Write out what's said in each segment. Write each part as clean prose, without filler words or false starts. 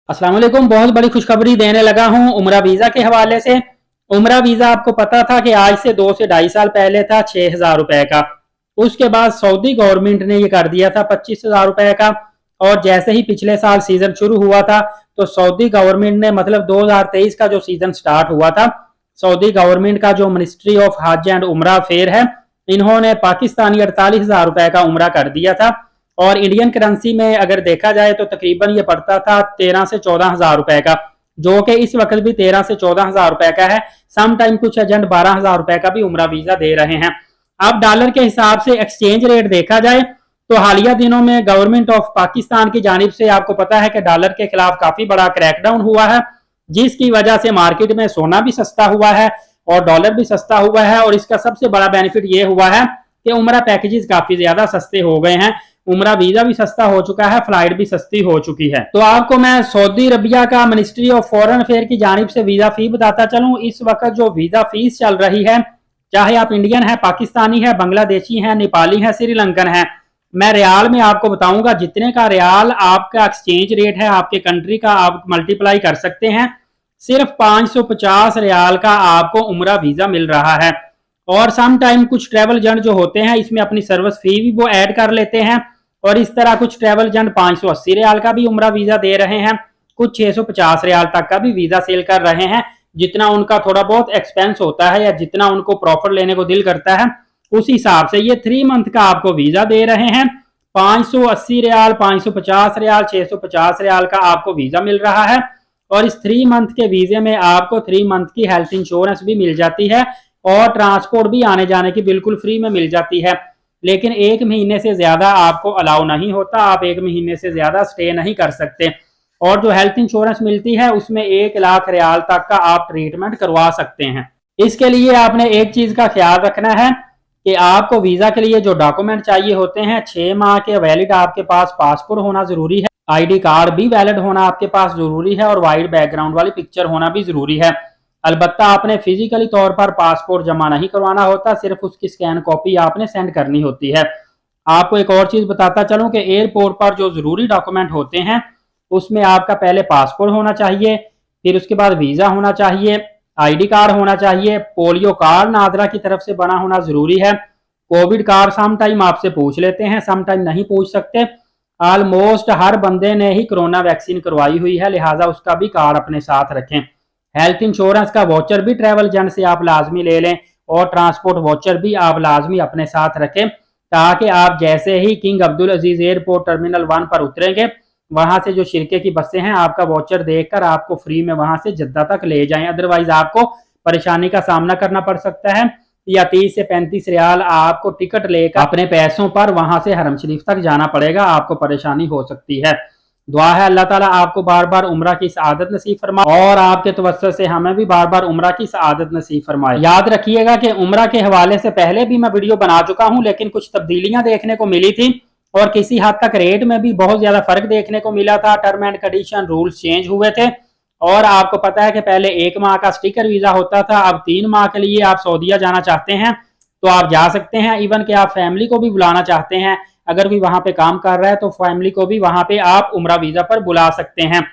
अस्सलाम वालेकुम। बहुत बड़ी खुशखबरी देने लगा हूं उम्रा वीजा के हवाले से। उम्रा वीजा आपको पता था कि आज से 2 से 2.5 साल पहले था 6,000 रुपए का। उसके बाद सऊदी गवर्नमेंट ने ये कर दिया था 25,000 रुपए का। और जैसे ही पिछले साल सीजन शुरू हुआ था तो सऊदी गवर्नमेंट ने मतलब 2023 का जो सीजन स्टार्ट हुआ था, सऊदी गवर्नमेंट का जो मिनिस्ट्री ऑफ हज एंड उम्रा अफेयर है, इन्होंने पाकिस्तानी 48,000 रुपए का उम्रा कर दिया था। और इंडियन करेंसी में अगर देखा जाए तो तकरीबन ये पड़ता था 13 से 14,000 रुपए का, जो कि इस वक्त भी 13 से 14,000 रुपए का है। सम टाइम कुछ एजेंट 12,000 रुपए का भी उम्रा वीजा दे रहे हैं। अब डॉलर के हिसाब से एक्सचेंज रेट देखा जाए तो हालिया दिनों में गवर्नमेंट ऑफ पाकिस्तान की जानिब से आपको पता है कि डॉलर के खिलाफ काफी बड़ा क्रैकडाउन हुआ है, जिसकी वजह से मार्केट में सोना भी सस्ता हुआ है और डॉलर भी सस्ता हुआ है। और इसका सबसे बड़ा बेनिफिट ये हुआ है कि उम्रा पैकेजेस काफी ज्यादा सस्ते हो गए हैं, उम्रा वीजा भी सस्ता हो चुका है, फ्लाइट भी सस्ती हो चुकी है। तो आपको मैं सऊदी अरबिया का मिनिस्ट्री ऑफ फॉरेन अफेयर की जानिब से वीजा फी बताता चलूं। इस वक्त जो वीजा फीस चल रही है, चाहे आप इंडियन है, पाकिस्तानी है, बांग्लादेशी है, नेपाली है, श्रीलंकन है, मैं रियाल में आपको बताऊंगा। जितने का रियाल आपका एक्सचेंज रेट है आपके कंट्री का, आप मल्टीप्लाई कर सकते हैं। सिर्फ 550 रियाल का आपको उम्रा वीजा मिल रहा है। और सम टाइम कुछ ट्रेवल एजेंट जो होते हैं इसमें अपनी सर्विस फी भी वो ऐड कर लेते हैं, और इस तरह कुछ ट्रेवल एजेंट 580 रियाल का भी उम्रा वीजा दे रहे हैं, कुछ 650 रियाल तक का भी वीजा सेल कर रहे हैं। जितना उनका थोड़ा बहुत एक्सपेंस होता है या जितना उनको प्रॉफिट लेने को दिल करता है उस हिसाब से ये 3 मंथ का आपको वीजा दे रहे हैं। 580 रियाल, 550 रियाल, 650 रियाल का आपको वीजा मिल रहा है। और इस 3 मंथ के वीजे में आपको 3 मंथ की हेल्थ इंश्योरेंस भी मिल जाती है और ट्रांसपोर्ट भी आने जाने की बिल्कुल फ्री में मिल जाती है। लेकिन 1 महीने से ज्यादा आपको अलाउ नहीं होता, आप 1 महीने से ज्यादा स्टे नहीं कर सकते। और जो हेल्थ इंश्योरेंस मिलती है उसमें 1 लाख रियाल तक का आप ट्रीटमेंट करवा सकते हैं। इसके लिए आपने एक चीज का ख्याल रखना है कि आपको वीजा के लिए जो डॉक्यूमेंट चाहिए होते हैं, 6 माह के वैलिड आपके पास पासपोर्ट होना जरूरी है, आईडी कार्ड भी वैलिड होना आपके पास जरूरी है, और वाइट बैकग्राउंड वाली पिक्चर होना भी जरूरी है। अलबत्ता आपने फिजिकली तौर पर पासपोर्ट जमा नहीं करवाना होता, सिर्फ उसकी स्कैन कॉपी आपने सेंड करनी होती है। आपको एक और चीज बताता चलूं कि एयरपोर्ट पर जो जरूरी डॉक्यूमेंट होते हैं उसमें आपका पहले पासपोर्ट होना चाहिए, फिर उसके बाद वीजा होना चाहिए, आईडी कार्ड होना चाहिए, पोलियो कार्ड नादरा की तरफ से बना होना जरूरी है, कोविड कार्ड सम टाइम आपसे पूछ लेते हैं, सम टाइम नहीं पूछ सकते। ऑलमोस्ट हर बंदे ने ही कोरोना वैक्सीन करवाई हुई है, लिहाजा उसका भी कार्ड अपने साथ रखें। हेल्थ इंश्योरेंस का वॉचर भी ट्रैवल एजेंट से आप लाजमी ले लें, और ट्रांसपोर्ट वॉचर भी आप लाजमी अपने साथ रखें, ताकि आप जैसे ही किंग अब्दुल अजीज एयरपोर्ट टर्मिनल 1 पर उतरेंगे, वहां से जो शिरके की बसें हैं आपका वॉचर देखकर आपको फ्री में वहां से जद्दा तक ले जाएं। अदरवाइज आपको परेशानी का सामना करना पड़ सकता है, या 30 से 35 रियाल आपको टिकट लेकर अपने पैसों पर वहां से हरम शरीफ तक जाना पड़ेगा, आपको परेशानी हो सकती है। दुआ है अल्लाह ताला आपको बार बार उम्रा की सआदत नसीब फरमाए, और आपके तवस्सुत से हमें भी बार बार उम्रा की सआदत नसीब फरमाए। याद रखिएगा कि उम्रा के हवाले से पहले भी मैं वीडियो बना चुका हूं, लेकिन कुछ तब्दीलियां देखने को मिली थी और किसी हद तक रेट में भी बहुत ज्यादा फर्क देखने को मिला था। Term and condition rules change हुए थे, और आपको पता है कि पहले 1 माह का स्टिकर वीजा होता था, अब 3 माह के लिए आप सऊदीया जाना चाहते हैं तो आप जा सकते हैं। इवन कि आप फैमिली को भी बुलाना चाहते हैं, अगर कोई वहां पे काम कर रहा है तो फैमिली को भी वहां पे आप उम्रा वीजा पर बुला सकते हैं।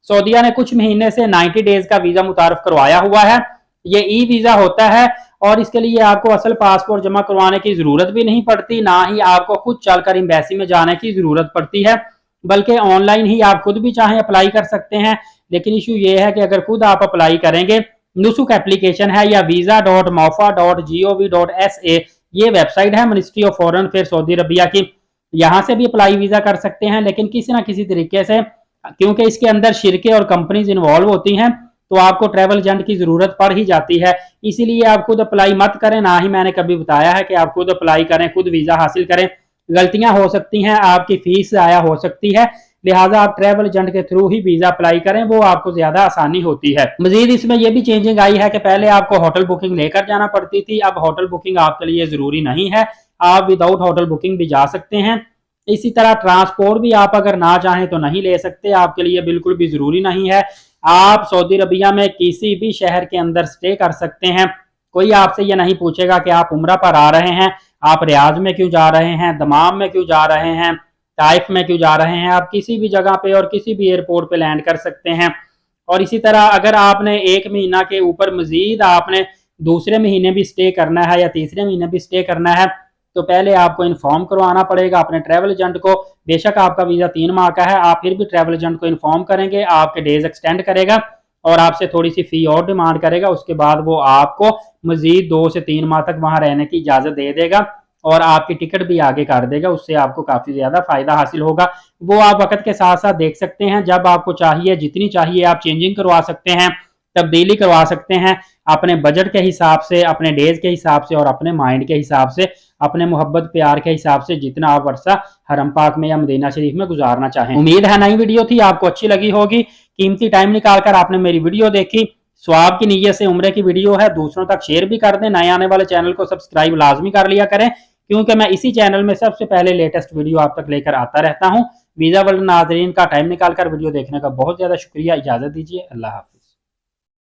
सऊदीया ने कुछ महीने से 90 डेज का वीजा मुतारफ करवाया हुआ है, ये ई वीजा होता है, और इसके लिए आपको असल पासपोर्ट जमा करवाने की जरूरत भी नहीं पड़ती, ना ही आपको खुद चलकर एम्बेसी में जाने की जरूरत पड़ती है, बल्कि ऑनलाइन ही आप खुद भी चाहें अप्लाई कर सकते हैं। लेकिन इशू ये है कि अगर खुद आप अप्लाई करेंगे, नुसुक एप्लीकेशन है या visa.mofa.gov.sa, ये वेबसाइट है ministry of foreign affair Saudi Arabia की, यहाँ से भी अप्लाई वीजा कर सकते हैं। लेकिन किसी ना किसी तरीके से, क्योंकि इसके अंदर शिरके और कंपनीज इन्वॉल्व होती हैं, तो आपको ट्रैवल एजेंट की जरूरत पड़ ही जाती है। इसीलिए आप खुद अप्लाई मत करें, ना ही मैंने कभी बताया है कि आप खुद अप्लाई करें, खुद वीजा हासिल करें। गलतियां हो सकती हैं, आपकी फीस आया हो सकती है, लिहाजा आप ट्रैवल एजेंट के थ्रू ही वीजा अप्लाई करें, वो आपको ज्यादा आसानी होती है। मजीद इसमें यह भी चेंजिंग आई है कि पहले आपको होटल बुकिंग लेकर जाना पड़ती थी, अब होटल बुकिंग आपके लिए जरूरी नहीं है, आप विदाउट होटल बुकिंग भी जा सकते हैं। इसी तरह ट्रांसपोर्ट भी आप अगर ना चाहें तो नहीं ले सकते, आपके लिए बिल्कुल भी जरूरी नहीं है। आप सऊदी अरबिया में किसी भी शहर के अंदर स्टे कर सकते हैं, कोई आपसे ये नहीं पूछेगा कि आप उम्रा पर आ रहे हैं, आप रियाज में क्यों जा रहे हैं, दमाम में क्यों जा रहे हैं, ताइफ में क्यों जा रहे हैं, आप किसी भी जगह पे और किसी भी एयरपोर्ट पे लैंड कर सकते हैं। और इसी तरह अगर आपने 1 महीना के ऊपर मजीद आपने दूसरे महीने भी स्टे करना है या तीसरे महीने भी स्टे करना है, तो पहले आपको इन्फॉर्म करवाना पड़ेगा अपने ट्रैवल एजेंट को। बेशक आपका वीज़ा 3 माह का है, आप फिर भी ट्रैवल एजेंट को इन्फॉर्म करेंगे, आपके डेज एक्सटेंड करेगा और आपसे थोड़ी सी फ़ी और डिमांड करेगा। उसके बाद वो आपको मजीद 2 से 3 माह तक वहाँ रहने की इजाज़त दे देगा और आपकी टिकट भी आगे कर देगा। उससे आपको काफ़ी ज़्यादा फ़ायदा हासिल होगा। वो आप वक्त के साथ साथ देख सकते हैं, जब आपको चाहिए जितनी चाहिए आप चेंजिंग करवा सकते हैं, तब्दीली करवा सकते हैं अपने बजट के हिसाब से, अपने डेज के हिसाब से और अपने माइंड के हिसाब से, अपने मोहब्बत प्यार के हिसाब से, जितना आप वर्षा हरम पाक में या मदीना शरीफ में गुजारना चाहें। उम्मीद है नई वीडियो थी, आपको अच्छी लगी होगी। कीमती टाइम निकालकर आपने मेरी वीडियो देखी, स्वाब की नीयत से उम्रे की वीडियो है, दूसरों तक शेयर भी कर दें। नए आने वाले चैनल को सब्सक्राइब लाजमी कर लिया करें, क्योंकि मैं इसी चैनल में सबसे पहले लेटेस्ट वीडियो आप तक लेकर आता रहता हूं। वीज़ा वर्ल्ड नाजरीन का टाइम निकालकर वीडियो देखने का बहुत ज़्यादा शुक्रिया। इजाज़त दीजिए, अल्लाह हाफ़िज़।